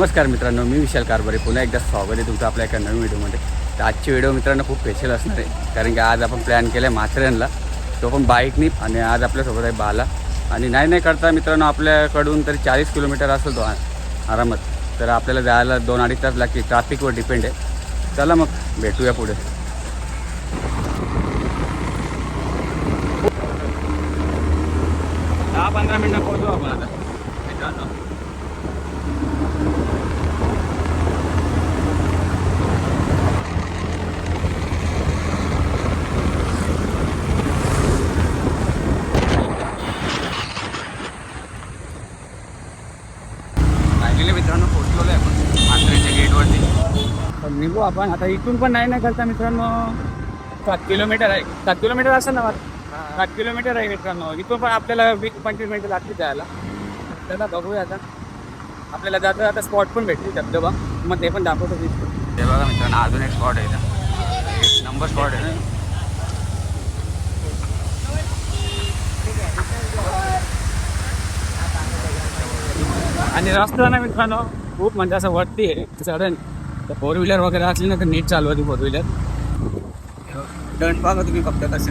नमस्कार मित्रांनो, मी विशाल कारभारी पुन्हा एकदा स्वागत आहे तुमचं आपल्या एका नवीन व्हिडिओमध्ये. तर आजची व्हिडिओ मित्रांनो खूप स्पेशल असणार आहे, कारण की आज आपण प्लॅन केला आहे माथेरानला, तो पण बाईकनी. आणि आज आपल्यासोबत आहे बाला. आणि नाही करता मित्रांनो आपल्याकडून तरी 40 किलोमीटर असेल तो आरामात. तर आपल्याला जायला 2-2.5 तास लागतील, ट्रॅफिकवर डिपेंड आहे. चला मग भेटूया पुढे. 10-15 मिनटं पोहोचू आपण आता मित्रांनो. मित्रांनो पोहोचलो आहे आपण माथेरानच्या गेटवरती. तर निघू आपण आता. इथून पण नाही करता मित्रांनो 7 किलोमीटर आहे. 7 किलोमीटर असेल ना, 7 किलोमीटर आहे मित्रांनो. इथून पण आपल्याला 20-25 मिनिटं लागतील जायला. त्याला बघूया आता. आपल्याला जाता स्पॉट पण भेटतील धबधबा, मग ते पण दाखवतो. ते बघा मित्रांनो, अजून एक स्पॉट आहे इथं, 1 नंबर स्पॉट आहे ना. आणि रस्ता ना मित्रांनो खूप म्हणजे असं वरती आहे चढण. तर 4 व्हीलर वगैरे असली ना तर नीट चालवती 4 व्हीलर. दंड बघा तुम्ही फक्त तसे.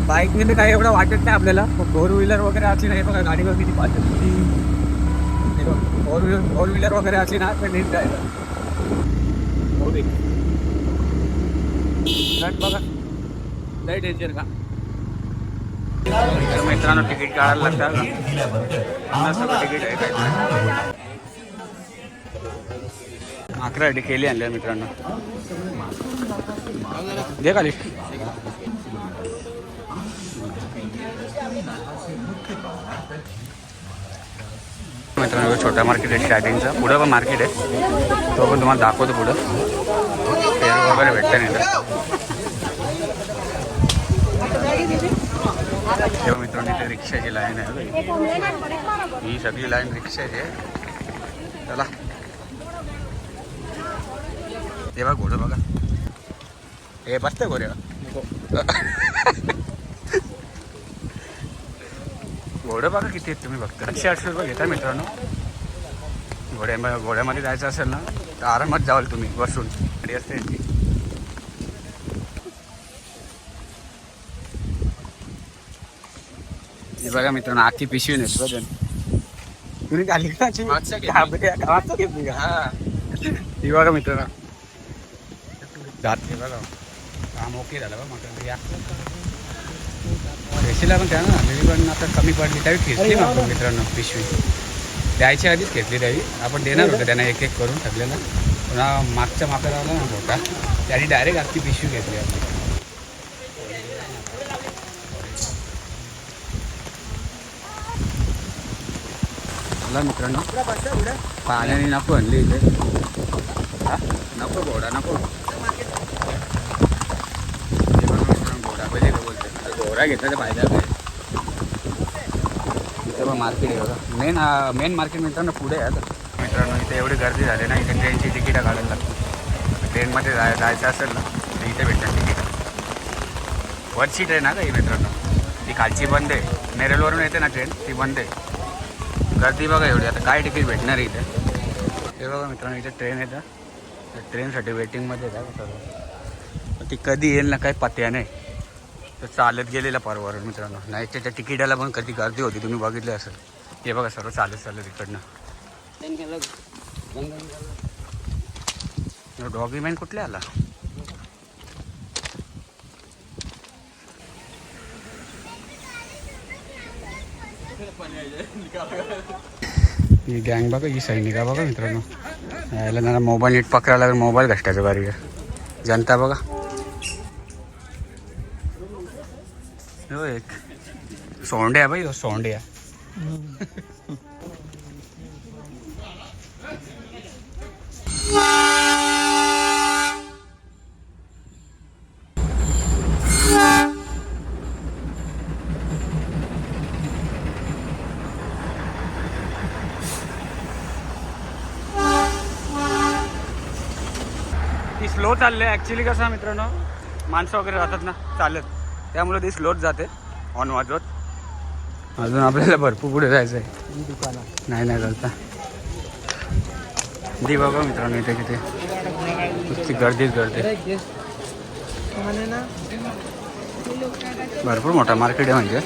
बाईकने तर काही एवढं वाटत नाही आपल्याला, 4 व्हीलर वगैरे असली नाही बघा गाडीवर किती पाहते. 4 व्हीलर वगैरे असली ना तर नीट जायचं. दंड बघा लय डेंजर का. मित्रांनो तिकीट काढायला लागतं. तिकीट आहे काय 11 केली आणल्या मित्रांनो. दे खाली. मित्रांनो छोटा मार्केट आहे स्टार्टिंगचा. पुढं पण मार्केट आहे, तो पण तुम्हाला दाखवतो. पुढं पेरू वगैरे भेटतं नाही. तेव्हा मित्रांनो इथे रिक्षाची लाईन आहे. ही सगळी लाईन रिक्षाची आहे. चला तेव्हा घोडं बघा. हे बसते घोडे घोडं बघा किती आहेत तुम्ही बघता. 700-800 रुपये घेता मित्रांनो. घोड्यामध्ये जायचं असेल ना तर आरामात जावाल तुम्ही बसून. गाडी असते यांची. हे बघा मित्रांनो आखी पिशवी नाही बघ तुम्ही खाली गावात घेतली का. ही बघा मित्रांनो जात. हे बघा काम ओके झालं बघ. मग या रेशीला पण त्या ना पण आता कमी पडली त्यावेळी घेतली मग मित्रांनो पिशवी. द्यायच्या आधीच घेतली त्यावेळी. आपण देणार होतं त्यांना एक करून ठरलेलं. पुन्हा मागच्या माप्याला आला ना मोठा, त्यांनी डायरेक्ट आखी पिशवी घेतली आपली. मला मित्रांनो पाण्याने नको आणली इथे. हा नको घोडा नको. घोडा पाहिजे का बोलते. घोडा घेतला तर फायदा काय. इथं पण मार्केट आहे बघा. मेन मार्केट मित्रांनो पुढे आहे. आता मित्रांनो इथे एवढी गर्दी झाली ना, इथे ट्रेनची तिकीटं काढायला लागतात. ट्रेनमध्ये जायचं असेल ना तर इथे भेटतात तिकीट. वरची ट्रेन आहे का ही मित्रांनो. ती खालची बंद आहे. नेरलवरून येते ना ट्रेन, ती बंद आहे. गर्दी बघा एवढी. आता काय तिकीट भेटणार इथे. हे बघा मित्रांनो इथे ट्रेन येतं. ट्रेनसाठी वेटिंगमध्ये आहे सर्व. ती कधी येईल ना काही पत्त्या नाही. तर चालत गेलेला परवावर मित्रांनो. नाही त्याच्या तिकिटाला पण कधी गर्दी होती, तुम्ही बघितलं असेल. हे बघा सर्व चालत इकडनं. डॉक्युमेंट कुठले आला. ही गँग बघा, ही सैनिका बघा मित्रांनो. यायला ना मोबाईल नीट पकडायला लागेल. मोबाईल घसटायचं बारी आहे. जनता बघा. हो एक सोंडे आहे बाई. हो सोंडे आहे. ती स्लो चालले ॲक्च्युली. कसं मित्रांनो माणसं वगैरे राहतात ना चालत, त्यामुळे ती स्लोच जाते ऑन वाजवत. अजून आपल्याला भरपूर पुढे जायचं आहे. नाही करता दी बघा मित्रांनो इथे किती नुसती गर्दीच गर्दी. भरपूर मोठा मार्केट आहे म्हणजे.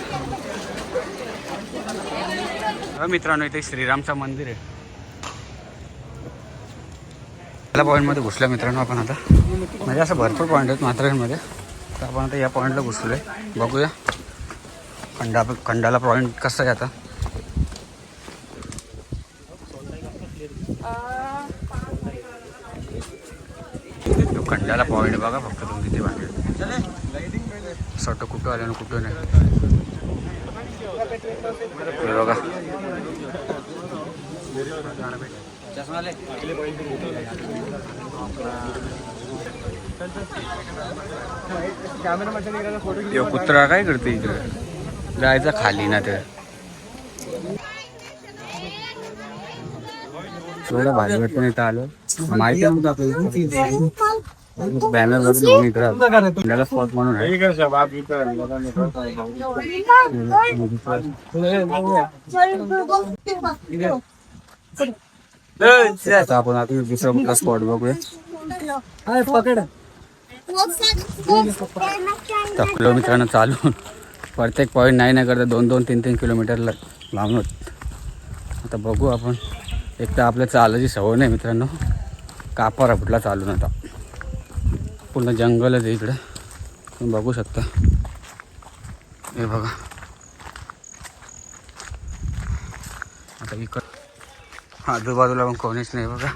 मित्रांनो इथे श्रीरामचं मंदिर आहे. पहिल्या पॉईंटमध्ये घुसल्या मित्रांनो आपण आता. म्हणजे असं भरपूर पॉईंट आहेत माथेरानमध्ये. तर आपण आता या पॉईंटला घुसलो आहे. बघूया खंडाला पॉईंट कसं आहे आता. तो खंडाला पॉईंट बघा फक्त तुम्ही तिथे बांधले. असं वाटतं कुठं आलं ना कुठं नाही. बघा कुत्रा काय करते इकडे. जायचं खाली ना ते. थोडं भारी वाटतं इथं आलं. माहिती नव्हतं आपल्याला. बॅनर वगैरे इकडे स्पॉट म्हणून आहे. आता आपण आता दुसरा कुठला स्पॉट बघूया. थकलो मित्रांनो चालून. प्रत्येक पॉईंट नाही करता 2-2, 3-3 किलोमीटरला लांब होत. आता बघू आपण. एक तर आपल्या चालायची सवय नाही मित्रांनो. कापारा फुटला चालून आता. पूर्ण जंगलच आहे इकडं तुम्ही बघू शकता. हे बघा आता इकडं आजूबाजूला पण कोणीच नाही बघा.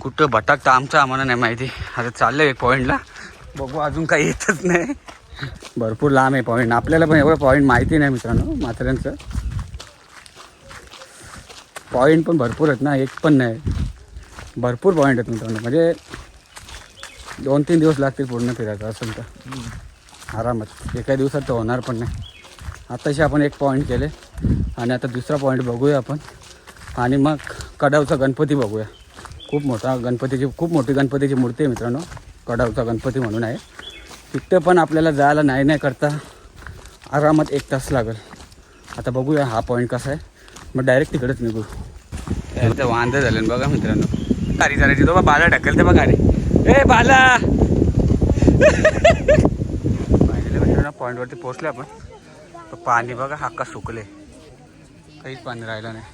कुठं भटकतं आमचं आम्हाला नाही माहिती. आता चाललं आहे पॉईंटला. बघू अजून काही येतच नाही. भरपूर लांब आहे पॉईंट. आपल्याला पण एवढं पॉईंट माहिती नाही मित्रांनो माथेरानचं. पॉईंट पण भरपूर आहेत ना. एक पण नाही भरपूर पॉईंट आहेत मित्रांनो. म्हणजे 2-3 दिवस लागतील पूर्ण फिरायचं असेल तर आरामात. एका दिवसात तर होणार पण नाही. आताशी आपण एक पॉईंट केले आणि आता दुसरा पॉईंट बघूया आपण. आणि मग कडावचा गणपती बघूया. खूप मोठी गणपतीची मूर्ती आहे मित्रांनो. कडावचा गणपती म्हणून आहे. तिथं पण आपल्याला जायला नाही करता आरामात 1 तास लागेल. आता बघूया हा पॉईंट कसा आहे. मग डायरेक्ट तिकडेच निघू. त्याचं वांदे झाले बघा मित्रांनो. गाडी करायची तो बा बाला ढकलते बघा गाडी. ए बाला मित्रांनो पॉईंटवरती पोहोचले आपण. तर पाणी बघा हक्का सुकले. काहीच पाणी राहिलं नाही.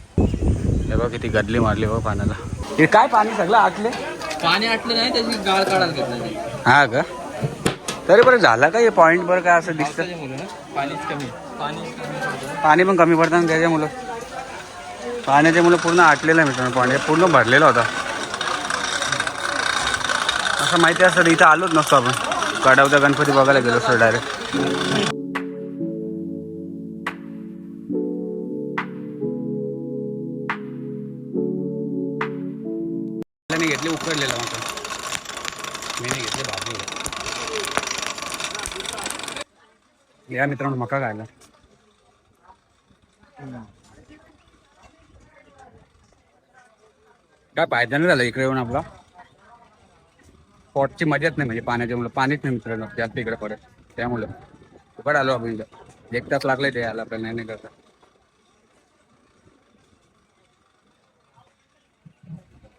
हे बघा किती गदली मारली बघा पाण्याला. हे काय पाणी सगळं आटले. पाणी आटलं नाही त्याची गाळ काढायला घेतलं. हा का तरी बरं झालं का हे पॉईंट बरं काय असं दिसतं. पाणीच कमी. पाणी पण कमी पडतं त्याच्यामुळं. पाण्याच्या मुलं पूर्ण आटलेलं आहे मित्रांनो. पाणी पूर्ण भरलेलं होता. असं माहिती असतं इथं आलोच नसतो आपण. कडावचा गणपती बघायला गेलो असतो डायरेक्ट. मी घेतले उकडलेलं मात्र. मी नाही घेतले भाजी. या मित्रांनो मका खायला. काय फायदा नाही झाला इकडे येऊन. आपला स्पॉटची मजाच नाही. म्हणजे पाण्याच्या मुलं पाणीच नाही मित्रांनो जास्त इकडे पडत. त्यामुळं उकड आलो आपण इथं. 1 तास लागले ते यायला आपल्याला नाही करता.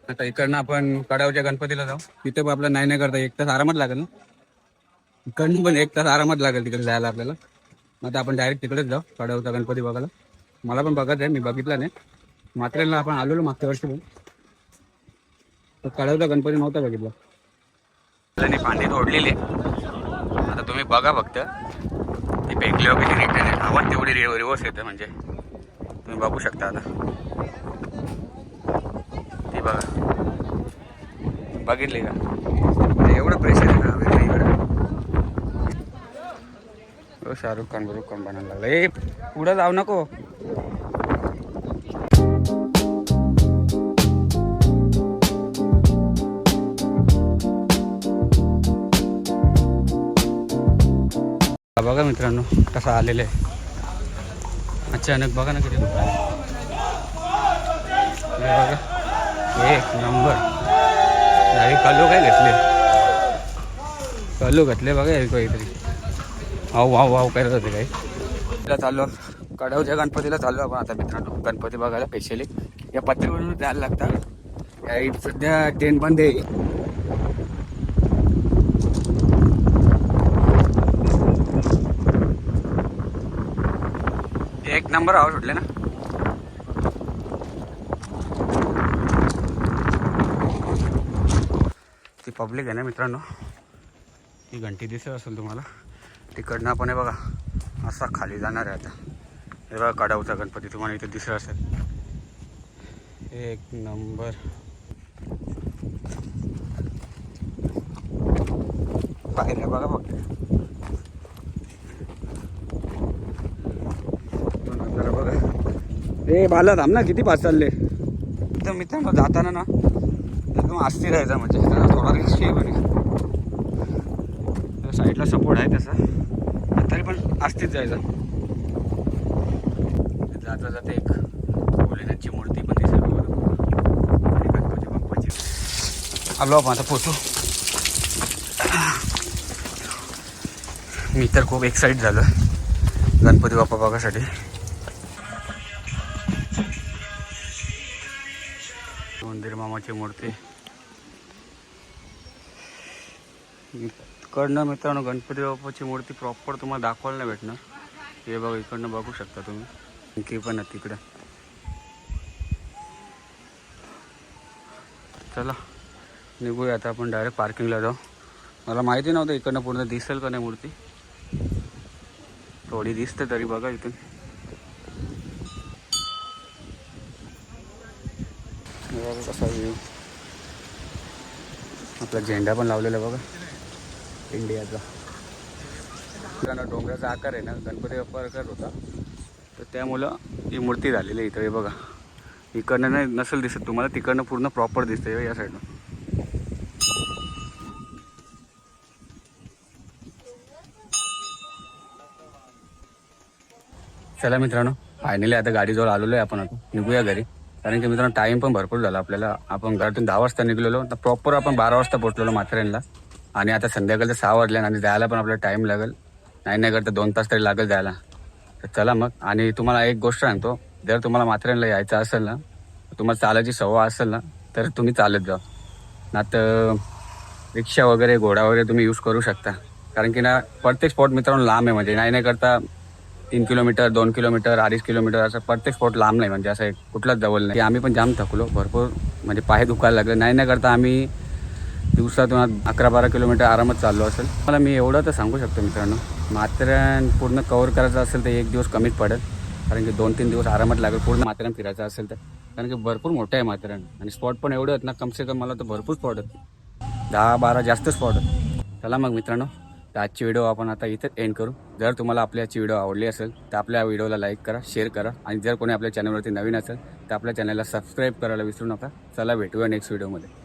आता इकडनं आपण कडावच्या गणपतीला जाऊ. तिथे पण आपल्याला नाही करता 1 तास आरामात लागेल ना. इकडनं पण 1 तास आरामात लागेल तिकडे जायला आपल्याला. मग आता आपण डायरेक्ट तिकडेच जाऊ कडावचा गणपती बघायला. मला पण बघायचं आहे. मी बघितला नाही. माथेरानला आपण आलेलो मागच्या वर्षी पण. तर कडावचा गणपती नव्हता बघितला. त्यांनी पाणी तोडलेली. आता तुम्ही बघा फक्त ती फेकली वगैरे रिटर्न आहे. आवाज तेवढी रिवर्स येतं म्हणजे तुम्ही बघू शकता. आता ती बघा बघितली का. म्हणजे एवढं प्रेशर आहे ना इकडं. शाहरुख खान बरोबर कोण बनायला लागला. ए पुढं जाऊ नको. बघा मित्रांनो कसं आलेलं आहे अचानक. बघा ना किती दुकान बघा. 1 नंबर. कलो काय घेतले. कलो घातले बघा काहीतरी. वाव वाव वाव करत होते काही. तिला चाललो कडावच्या गणपतीला चाललो आपण आता मित्रांनो, गणपती बघायला स्पेशली या पत्रीवरून जायला लागतात. या सध्या ट्रेन बंद आहे. एक नंबर आवाज उठले ना. ती पब्लिक आहे ना मित्रांनो, ही घंटी दिसत असेल तुम्हाला, तिकडनं आपण हे बघा असा खाली जाणार आहे. आता हे बघा कडाऊचा गणपती तुम्हाला इथे दिसत असेल. एक नंबर. पाहिलं बघा फक्त बघा. ए बाला थांब ना, किती पास चालले. एकदम मित्रांनो जाताना ना एकदम आस्ती राहायचा, म्हणजे थोडा रिस्क आहे म्हणे. साईडला सपोर्ट आहे तसा, तरी पण आस्तीच जायचा. जाता जाता एक भोलेनाथची मूर्ती पण दिसेल गणपती बाप्पाची. आलो आपण आता पोचू. मी तर खूप एक्साइट झालो गणपती बाप्पा बघासाठी. मंदिर मामाची मूर्ती इकडनं मित्रांनो, गणपती बाप्पाची मूर्ती प्रॉपर तुम्हाला दाखवायला नाही भेटणार. हे बघा इकडनं बघू शकता तुम्ही, आणखी पण आहे तिकडं. चला निघूया आता आपण डायरेक्ट पार्किंगला जाऊ. मला माहिती नव्हतं इकडनं पूर्ण दिसेल का नाही मूर्ती. थोडी दिसते तरी बघा इथून. कसा व्ह्यू, आपला झेंडा पण लावलेला बघा इंडियाचा. डोंगराचा आकार आहे ना, गणपती बाप्पा आकार होता, तर त्यामुळं ही मूर्ती झालेली आहे इथं. हे बघा इकडनं नाही नसेल दिसत तुम्हाला, तिकडनं पूर्ण प्रॉपर दिसते या साईडनं. चला मित्रांनो, फायनली आता गाडीजवळ आलेलो आहे आपण. आता निघूया घरी, कारण की मित्रांनो टाईम पण भरपूर झाला आपल्याला. आपण घरातून 10 वाजता निघलेलो, तर प्रॉपर आपण 12 वाजता पोहोचलेलो माथेरानला. आणि आता संध्याकाळचं 6 वाजले आणि जायला पण आपल्याला टाईम लागेल. नाही करता 2 तास तरी लागेल जायला. तर चला मग. आणि तुम्हाला एक गोष्ट सांगतो, जर तुम्हाला माथेरानला यायचं असेल ना, तुम्हाला चालायची सवय असेल ना, तर तुम्ही चालत जा. ना तर रिक्षा वगैरे घोडा वगैरे तुम्ही यूज करू शकता. कारण की ना प्रत्येक स्पॉट मित्रांनो लांब आहे, म्हणजे नाही करता 3 किलोमीटर 2 किलोमीटर 2.5 किलोमीटर असं प्रत्येक स्पॉट लांब नाही, म्हणजे असं कुठलाच जवळ नाही. आम्ही पण जाम थकलो भरपूर, म्हणजे पाय दुखायला लागले. नाही करता आम्ही दिवसातून 11-12 किलोमीटर आरामात चाललो असेल. मला मी एवढं तर सांगू शकतो मित्रांनो, माथेरान पूर्ण कव्हर करायचं असेल तर 1 दिवस कमीच पडेल. कारण की 2-3 दिवस आरामात लागेल पूर्ण माथेरान फिरायचं असेल तर. कारण की भरपूर मोठं आहे माथेरान, आणि स्पॉट पण एवढे आहेत ना, कमसे कम मला तर भरपूर स्पॉट आहेत, 10-12 जास्त स्पॉट आहेत. चला मग मित्रांनो, तर आजची व्हिडिओ आपण आता इथेच एंड करू. जर तुम्हाला आपली आजची व्हिडिओ आवडली असेल तर आपल्या व्हिडिओला लाईक करा, शेअर करा, आणि जर कोणी आपल्या चॅनलवरती नवीन असेल तर आपल्या चॅनलला सबस्क्राईब करायला विसरू नका. चला भेटूया नेक्स्ट व्हिडिओमध्ये.